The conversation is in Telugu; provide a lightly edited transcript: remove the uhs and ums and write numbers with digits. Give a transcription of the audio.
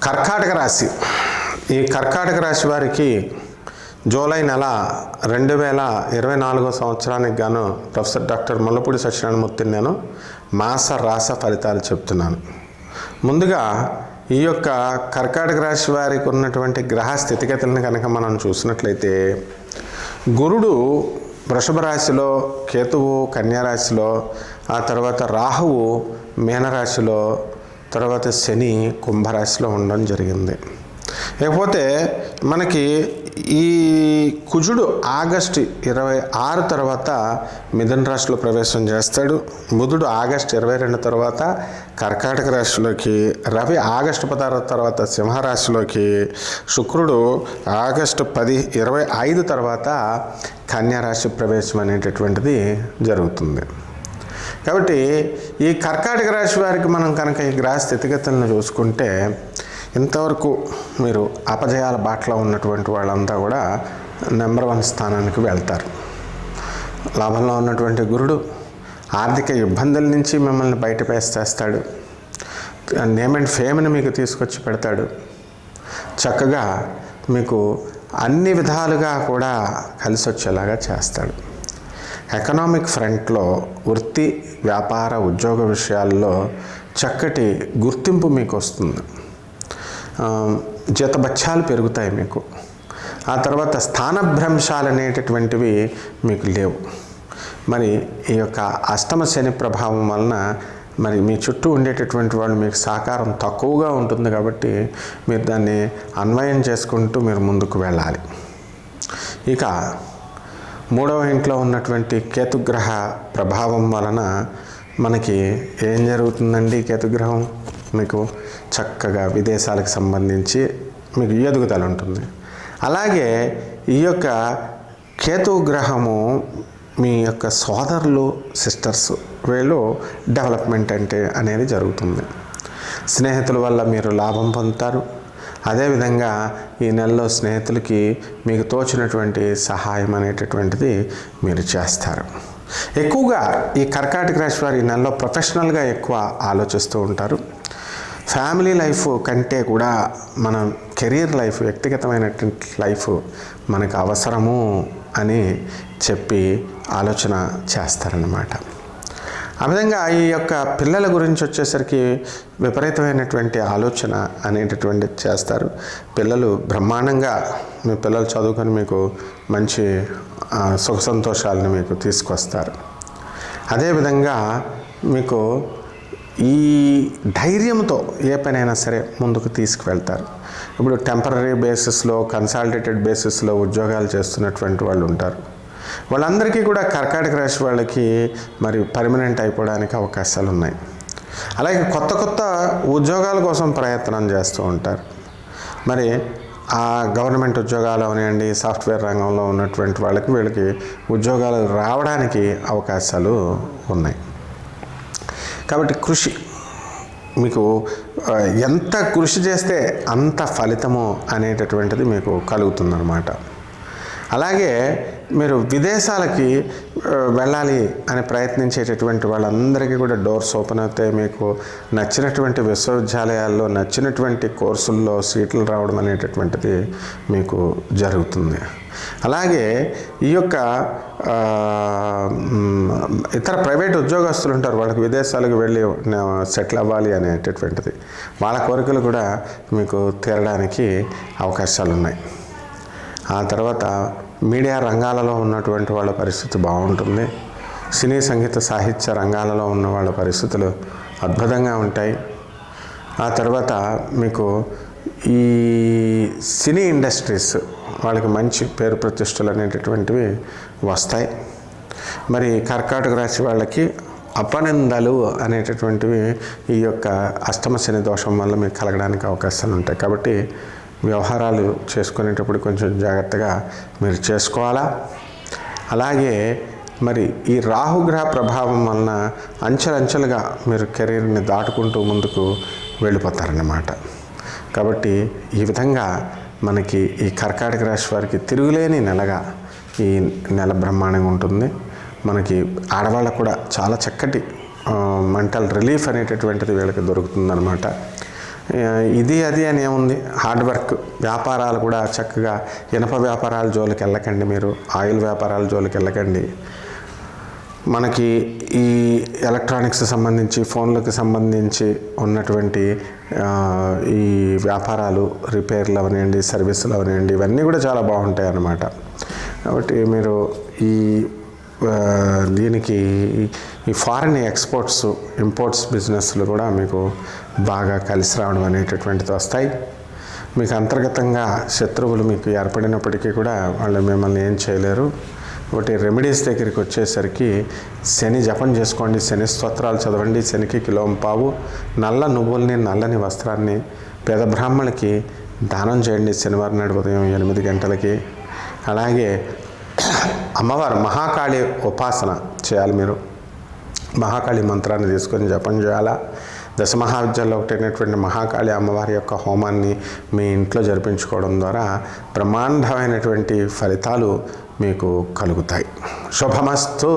కర్కాటక రాశి. ఈ కర్కాటక రాశి వారికి జూలై నెల 2024 సంవత్సరానికి గాను ప్రొఫెసర్ డాక్టర్ ముల్లపూడి సత్యనారాయణమూర్తిని నేను మాస రాస ఫలితాలు చెప్తున్నాను. ముందుగా ఈ యొక్క కర్కాటక రాశి వారికి ఉన్నటువంటి గ్రహ స్థితిగతులను కనుక మనం చూసినట్లయితే, గురుడు వృషభ రాశిలో, కేతువు కన్యా రాశిలో, ఆ తర్వాత రాహువు మీనరాశిలో, తర్వాత శని కుంభరాశిలో ఉండడం జరిగింది. లేకపోతే మనకి ఈ కుజుడు ఆగస్టు 26 తర్వాత మిథున రాశిలో ప్రవేశం చేస్తాడు. బుధుడు ఆగస్టు 22 తర్వాత కర్కాటక రాశిలోకి, రవి ఆగస్టు 16 తర్వాత సింహరాశిలోకి, శుక్రుడు ఆగస్టు 25 తర్వాత కన్యా రాశి ప్రవేశం అనేటటువంటిది జరుగుతుంది. కాబట్టి ఈ కర్కాటక రాశి వారికి మనం కనుక ఈ గ్రహ స్థితిగతులను చూసుకుంటే, ఇంతవరకు మీరు అపజయాల బాటలో ఉన్నటువంటి వాళ్ళంతా కూడా నెంబర్ 1 స్థానానికి వెళ్తారు. లాభంలో ఉన్నటువంటి గురుడు ఆర్థిక ఇబ్బందుల నుంచి మిమ్మల్ని బయట వేస్తాడు. నేమ్ అండ్ ఫేమ్ని మీకు తీసుకొచ్చి పెడతాడు. చక్కగా మీకు అన్ని విధాలుగా కూడా కలిసి వచ్చేలాగా చేస్తాడు. ఎకనామిక్ ఫ్రంట్లో వృత్తి, వ్యాపార, ఉద్యోగ విషయాల్లో చక్కటి గుర్తింపు మీకు వస్తుంది. జీతభత్యాలు పెరుగుతాయి మీకు. ఆ తర్వాత స్థానభ్రంశాలు అనేటటువంటివి మీకు లేవు. మరి ఈ యొక్క అష్టమ శని ప్రభావం వలన మరి మీ చుట్టూ ఉండేటటువంటి వాళ్ళు మీకు సహకారం తక్కువగా ఉంటుంది. కాబట్టి మీరు దాన్ని అన్వయం చేసుకుంటూ మీరు ముందుకు వెళ్ళాలి. ఇక 3వ ఇంట్లో ఉన్నటువంటి కేతుగ్రహ ప్రభావం వలన మనకి ఏం జరుగుతుందండి? కేతుగ్రహం మీకు చక్కగా విదేశాలకు సంబంధించి మీకు ఎదుగుదల ఉంటుంది. అలాగే ఈ యొక్క కేతుగ్రహము మీ యొక్క సోదరులు, సిస్టర్స్ వీళ్ళు డెవలప్మెంట్ అనేది జరుగుతుంది. స్నేహితుల వల్ల మీరు లాభం పొందుతారు. అదేవిధంగా ఈ నెలలో స్నేహితులకి మీకు తోచినటువంటి సహాయం అనేటటువంటిది మీరు చేస్తారు. ఎక్కువగా ఈ కర్కాటక రాశి వారు ఈ నెలలో ప్రొఫెషనల్గా ఎక్కువ ఆలోచిస్తూ ఉంటారు. ఫ్యామిలీ లైఫ్ కంటే కూడా మన కెరీర్ లైఫ్, వ్యక్తిగతమైనటువంటి లైఫ్ మనకు అవసరము అని చెప్పి ఆలోచన చేస్తారన్నమాట. ఆ విధంగా ఈ యొక్క పిల్లల గురించి వచ్చేసరికి విపరీతమైనటువంటి ఆలోచన అనేటటువంటిది చేస్తారు. పిల్లలు బ్రహ్మాండంగా, మీ పిల్లలు చదువుకొని మీకు మంచి సుఖ సంతోషాలను మీకు తీసుకొస్తారు. అదేవిధంగా మీకు ఈ ధైర్యంతో ఏ పనైనా సరే ముందుకు తీసుకువెళ్తారు. ఇప్పుడు టెంపరీ బేసిస్లో, కన్సాలిడేటెడ్ బేసిస్లో ఉద్యోగాలు చేస్తున్నటువంటి వాళ్ళు ఉంటారు. వాళ్ళందరికీ కూడా కర్కాటక రాశి వాళ్ళకి మరి పర్మనెంట్ అయిపోవడానికి అవకాశాలు ఉన్నాయి. అలాగే కొత్త కొత్త ఉద్యోగాల కోసం ప్రయత్నం చేస్తూ ఉంటారు. మరి ఆ గవర్నమెంట్ ఉద్యోగాలు అవనివ్వండి, సాఫ్ట్వేర్ రంగంలో ఉన్నటువంటి వాళ్ళకి వీళ్ళకి ఉద్యోగాలు రావడానికి అవకాశాలు ఉన్నాయి. కాబట్టి కృషి, మీకు ఎంత కృషి చేస్తే అంత ఫలితము అనేటటువంటిది మీకు కలుగుతుందన్నమాట. అలాగే మీరు విదేశాలకి వెళ్ళాలి అని ప్రయత్నించేటటువంటి వాళ్ళందరికీ కూడా డోర్స్ ఓపెన్ అవుతాయి. మీకు నచ్చినటువంటి విశ్వవిద్యాలయాల్లో, నచ్చినటువంటి కోర్సుల్లో సీట్లు రావడం అనేటటువంటిది మీకు జరుగుతుంది. అలాగే ఈ యొక్క ఇతర ప్రైవేట్ ఉద్యోగస్తులు ఉంటారు, వాళ్ళకి విదేశాలకు వెళ్ళి సెటిల్ అవ్వాలి అనేటటువంటిది, వాళ్ళ కోరికలు కూడా మీకు తీరడానికి అవకాశాలు ఉన్నాయి. ఆ తర్వాత మీడియా రంగాలలో ఉన్నటువంటి వాళ్ళ పరిస్థితి బాగుంటుంది. సినీ, సంగీత, సాహిత్య రంగాలలో ఉన్న వాళ్ళ పరిస్థితులు అద్భుతంగా ఉంటాయి. ఆ తర్వాత మీకు ఈ సినీ ఇండస్ట్రీస్ వాళ్ళకి మంచి పేరు ప్రతిష్టలు అనేటటువంటివి వస్తాయి. మరి కర్కాటక రాశి వాళ్ళకి అపనిందలు అనేటటువంటివి ఈ యొక్క అష్టమ శని దోషం వల్ల మీకు కలగడానికి అవకాశాలు ఉంటాయి. కాబట్టి వ్యవహారాలు చేసుకునేటప్పుడు కొంచెం జాగ్రత్తగా మీరు చేసుకోవాలా. అలాగే మరి ఈ రాహుగ్రహ ప్రభావం వలన అంచెలంచెలుగా మీరు కెరీర్ని దాటుకుంటూ ముందుకు వెళ్ళిపోతారన్నమాట. కాబట్టి ఈ విధంగా మనకి ఈ కర్కాటక రాశి వారికి తిరుగులేని నెలగా ఈ నెల బ్రహ్మాండంగా ఉంటుంది. మనకి ఆడవాళ్ళకు కూడా చాలా చక్కటి మెంటల్ రిలీఫ్ అనేటటువంటిది వీళ్ళకి దొరుకుతుందన్నమాట. ఇది అది అని ఏముంది, హార్డ్ వర్క్. వ్యాపారాలు కూడా చక్కగా ఇనప వ్యాపారాల జోలికి వెళ్ళకండి, మీరు ఆయిల్ వ్యాపారాల జోలికి వెళ్ళకండి. మనకి ఈ ఎలక్ట్రానిక్స్ సంబంధించి, ఫోన్లకు సంబంధించి ఉన్నటువంటి ఈ వ్యాపారాలు, రిపేర్లు అవనివ్వండి, సర్వీసులు అవనివ్వండి, ఇవన్నీ కూడా చాలా బాగుంటాయి అన్నమాట. కాబట్టి మీరు ఈ దీనికి ఈ ఫారిన్ ఎక్స్పోర్ట్స్, ఇంపోర్ట్స్ బిజినెస్లు కూడా మీకు బాగా కలిసి రావడం అనేటటువంటిది వస్తాయి. మీకు అంతర్గతంగా శత్రువులు మీకు ఏర్పడినప్పటికీ కూడా వాళ్ళు మిమ్మల్ని ఏం చేయలేరు. ఒకటి రెమెడీస్ దగ్గరికి వచ్చేసరికి శని జపం చేసుకోండి, శని స్తోత్రాలు చదవండి, శనికి కిలోంపావు నల్ల నువ్వుల్ని, నల్లని వస్త్రాన్ని పేద బ్రాహ్మణులకి దానం చేయండి శనివారం నాడు ఉదయం 8 గంటలకి. అలాగే అమ్మవారు మహాకాళి ఉపాసన చేయాలి. మీరు మహాకాళి మంత్రాన్ని తీసుకొని జపం చేయాలా. దశమహావిద్యల్లో ఒకటైనటువంటి మహాకాళి అమ్మవారి యొక్క హోమాన్ని మీ ఇంట్లో జరిపించుకోవడం ద్వారా బ్రహ్మాండమైనటువంటి ఫలితాలు మీకు కలుగుతాయి. శుభమస్తు.